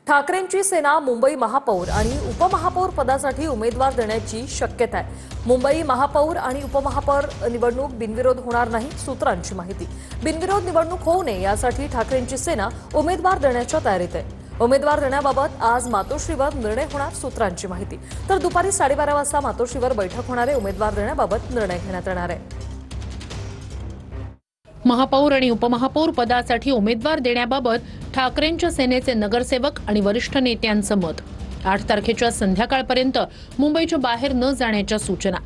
ठाकरेंची सेना मुंबई महापौर आणि उपमहापौर पदासाठी उमेदवार देण्याची शक्यता आहे। मुंबई महापौर आणि उपमहापौर निवडणूक बिनविरोध होणार नाही, सूत्रांची माहिती। बिनविरोध निवडणूक होऊ नये यासाठी ठाकरेंची सेना उमेदवार देण्याच्या तयारीत आहे। उमेदवार देण्याबाबत आज मातोश्रीवर निर्णय होणार, सूत्रांची माहिती। तर दुपारी 12:30 वाजता मातोश्रीवर बैठक होणार आहे। उमेदवार देण्याबाबत निर्णय घेण्यात येणार आहे। महापौर आणि उपमहापौर पदासाठी उमेदवार देण्याबाबत ठाकरेंच्या सेनेचे नगरसेवक आणि वरिष्ठ नेत्यांचं मत। 8 तारखेच्या संध्याकाळपर्यंत मुंबईच्या बाहेर न जाण्याच्या सूचना।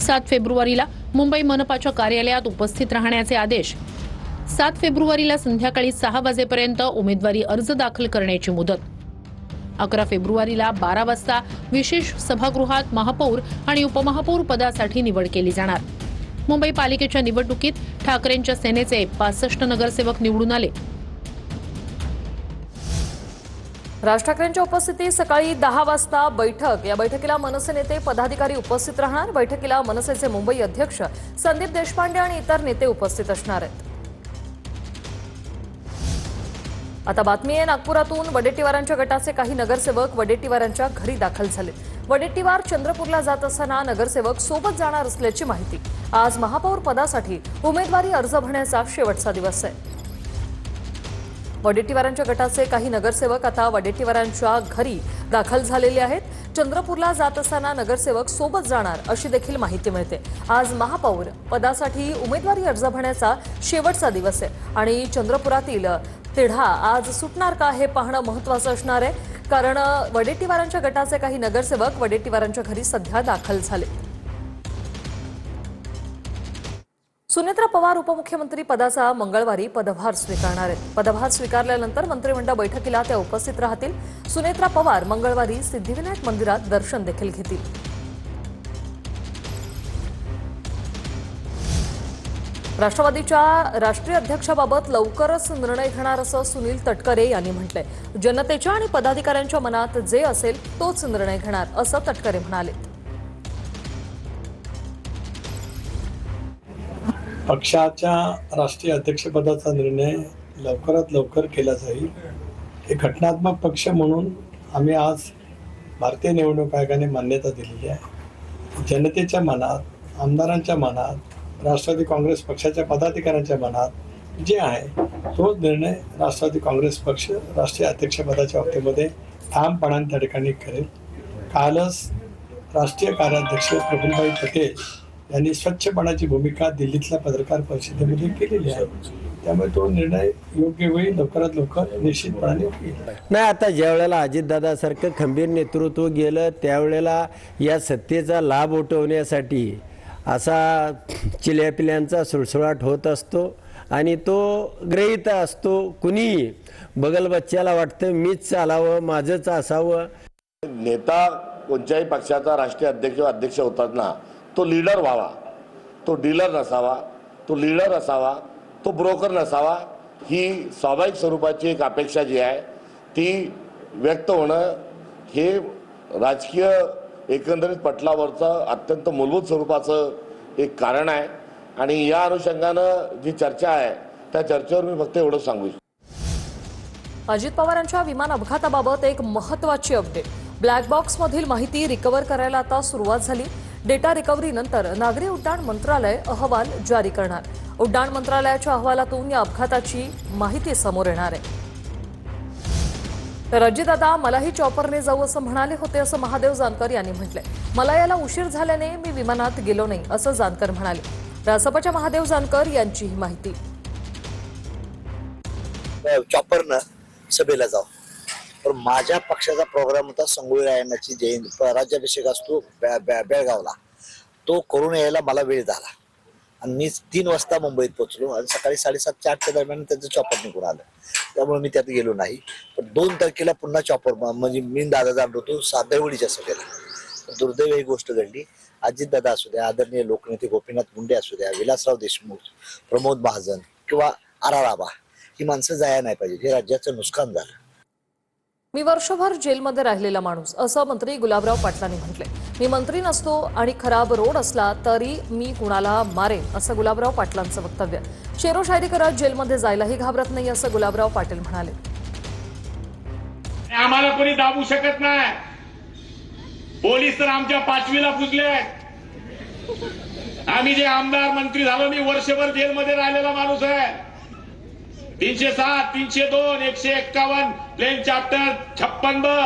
7 फेब्रुवारीला मुंबई मनपाच्या कार्यालयात उपस्थित राहण्याचे आदेश। 7 फेब्रुवारीला संध्याकाळी 6 वाजेपर्यंत उमेदवारी अर्ज दाखल करण्याची मुदत। 11 फेब्रुवारीला 12 वाजता विशेष सभागृहात महापौर आणि उपमहापौर पदासाठी निवड केली जाणार। मुंबई पालिकेच्या निवडणुकीत ठाकरेंच्या सेनेचे 65 नगरसेवक निवडून आले। राज ठाकरेंच्या उपस्थितीत सकाळी 10 वाजता बैठक। या बैठकीला मनसे नेते पदाधिकारी उपस्थित राहणार। बैठकीला मनसेचे मुंबई अध्यक्ष संदीप देशपांडे आणि इतर नेते उपस्थित असणार आहेत। आता बातमी आहे नागपुरातून। वडेट्टीवारांच्या गटाचे काही नगरसेवक वडेट्टीवारांच्या घरी दाखल झाले। वडेट्टीवार चंद्रपूरला जात असताना नगरसेवक सोबत जाणार असल्याची माहिती। आज महापौर पदासाठी उमेदवारी अर्ज भरण्याचा शेवटचा दिवस आहे। वडेट्टीवारांच्या गटाचे काही नगरसेवक आता वडेट्टीवारांच्या घरी दाखल झालेले आहेत। चंद्रपूरला जात असताना नगरसेवक सोबत जाणार अशी देखील माहिती मिळते। आज महापौर पदासाठी उमेदवारी अर्ज भरण्याचा शेवटचा दिवस आहे आणि चंद्रपुरातील तिढा आज सुटणार का हे पाहणं महत्त्वाचं असणार आहे, कारण वडेट्टीवारांच्या गटाचे काही नगरसेवक वडेट्टीवारांच्या घरी सध्या दाखल झाले। सुनेत्रा पवार उपमुख्यमंत्री पदाचा मंगळवारी पदभार स्वीकारणार आहेत। पदभार स्वीकारल्यानंतर मंत्रिमंडळ बैठकीला त्या उपस्थित राहतील। सुनेत्रा पवार मंगळवारी सिद्धिविनायक मंदिरात दर्शन देखील घेतील। राष्ट्रवादीच्या राष्ट्रीय अध्यक्षाबाबत लवकरच निर्णय घेणार असं सुनील तटकरे यांनी म्हटलंय। जनतेच्या आणि पदाधिकाऱ्यांच्या मनात जे असेल तोच निर्णय घेणार असं तटकरे म्हणाले। पक्षाच्या राष्ट्रीय अध्यक्षपदाचा निर्णय लवकरात लवकर केला जाईल। एक घटनात्मक पक्ष म्हणून आम्ही आज भारतीय निवडणूक आयोगाने मान्यता दिलेली आहे। जनतेच्या मनात, आमदारांच्या मनात, राष्ट्रवादी काँग्रेस पक्षाच्या पदाधिकाऱ्यांच्या मनात जे आहे तोच निर्णय राष्ट्रवादी काँग्रेस पक्ष राष्ट्रीय अध्यक्षपदाच्या बाबतीमध्ये ठामपणाने त्या ठिकाणी करेल। कालच राष्ट्रीय कार्याध्यक्ष प्रफुल्लभाई पटेल यांनी स्वच्छपणाची भूमिका दिल्लीतल्या पत्रकार परिषदेमध्ये केलेली आहे। त्यामुळे तो निर्णय योग्य होईल, लवकरात लवकर निश्चितपणाने होईल। नाही, आता ज्या वेळेला अजितदादासारखं खंबीर नेतृत्व गेलं त्यावेळेला या सत्तेचा लाभ उठवण्यासाठी असा चिल्यापिल्यांचा सुळसुळाट होत असतो आणि तो ग्रहित असतो। कुणीही बगल बच्च्याला वाटतं मीच चालावं, माझंच असावं। नेता कोणत्याही पक्षाचा राष्ट्रीय अध्यक्ष होतात ना, तो लीडर व्हावा, तो डीलर नसावा, तो लीडर असावा, तो ब्रोकर नसावा। ही स्वाभाविक स्वरूपाची एक अपेक्षा जी आहे ती व्यक्त होणं हे राजकीय एकंदरीत पटलावरचं अत्यंत मूलभूत स्वरूपाचं एक कारण आहे आणि या अनुषंगानं जी चर्चा आहे त्या चर्चेवर मी फक्त एवढं सांगू इच्छितो। अजित पवारांच्या विमान अपघाताबाबत एक महत्त्वाची अपडेट। ब्लॅक बॉक्समधील माहिती रिकव्हर करायला आता सुरुवात झाली। डेटा रिकव्हरी नंतर नागरी उड्डाण मंत्रालय अहवाल जारी करणार। उड्डाण मंत्रालयाच्या अहवालातून या अपघाताची माहिती समोर येणार आहे। तर अजितदादा मलाही चॉपरने जाऊ असं म्हणाले होते असं महादेव जानकर यांनी म्हटलंय। मला याला उशीर झाल्याने मी विमानात गेलो नाही असं जानकर म्हणाले। रासपच्या महादेव जानकर यांची ही माहिती। चॉपरनं सभेला जाऊ, पण माझ्या पक्षाचा प्रोग्राम होता संगोळी रायण्णाची जयंती, राज्याभिषेक असतो बेळगावला, तो करून यायला मला वेळ झाला आणि मी 3 वाजता मुंबईत पोहोचलो आणि सकाळी 7:30-8च्या दरम्यान त्यांचं चॉपर निघून आलं। त्यामुळे मी त्यात गेलो नाही। पण 2 तारखेला पुन्हा चॉपर म्हणजे मी दादा जाणार होतो साधेवडीच्या सभेला। दुर्दैव ही गोष्ट घडली। अजितदादा असू द्या, आदरणीय लोकनेते गोपीनाथ मुंडे असू द्या, विलासराव देशमुख, प्रमोद महाजन किंवा आराराबा, ही माणसं जाया नाही पाहिजे। हे राज्याचं नुकसान झालं। मी वर्षभर जेलमध्ये राहिलेला माणूस असं मंत्री गुलाबराव पाटलांनी म्हटले। मी मंत्री नसतो आणि खराब रोड असला तरी मी कुणाला मारेन असं गुलाबराव पाटलांचं वक्तव्य। शेरो शायरी करत जेलमध्ये जायलाही घाबरत नाही असं गुलाबराव पाटील म्हणाले। आम्हाला कोणी दाबू शकत नाही. पोलीस तर आमच्या 5वीला पुजलेत. आम्ही जे आमदार मंत्री झालो, मी वर्षभर जेलमध्ये राहिलेला माणूस आहे. 307, 302, 151 प्लेन चॅप्टर 56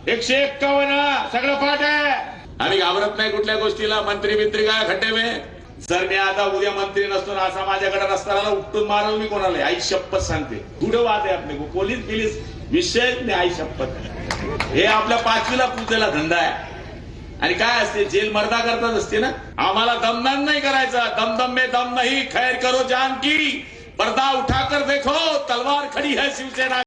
151 सगळं पाठ आहे. आम्ही घाबरत नाही कुठल्या गोष्टीला. मंत्री बिंत्री काय खड्डे में. सर मी आता उद्या मंत्री नसतो ना, असा माझ्याकडे रस्त्याला उपटून मारल मी कोणाला. आई शपथ सांगते. कुठं वाद आहे आपले पोलीस बिलीस विषय नाही. आई शपथ हे आपल्या 5वीला पुजलेला धंदा आहे. आणि काय असते जेल मर्दा करतात असते ना. आम्हाला दमदान नाही करायचा. दमदम में दम नहीं, खैर करो जान की. पर्दा उठाकर देखो, तलवार खड़ी है शिवसेना.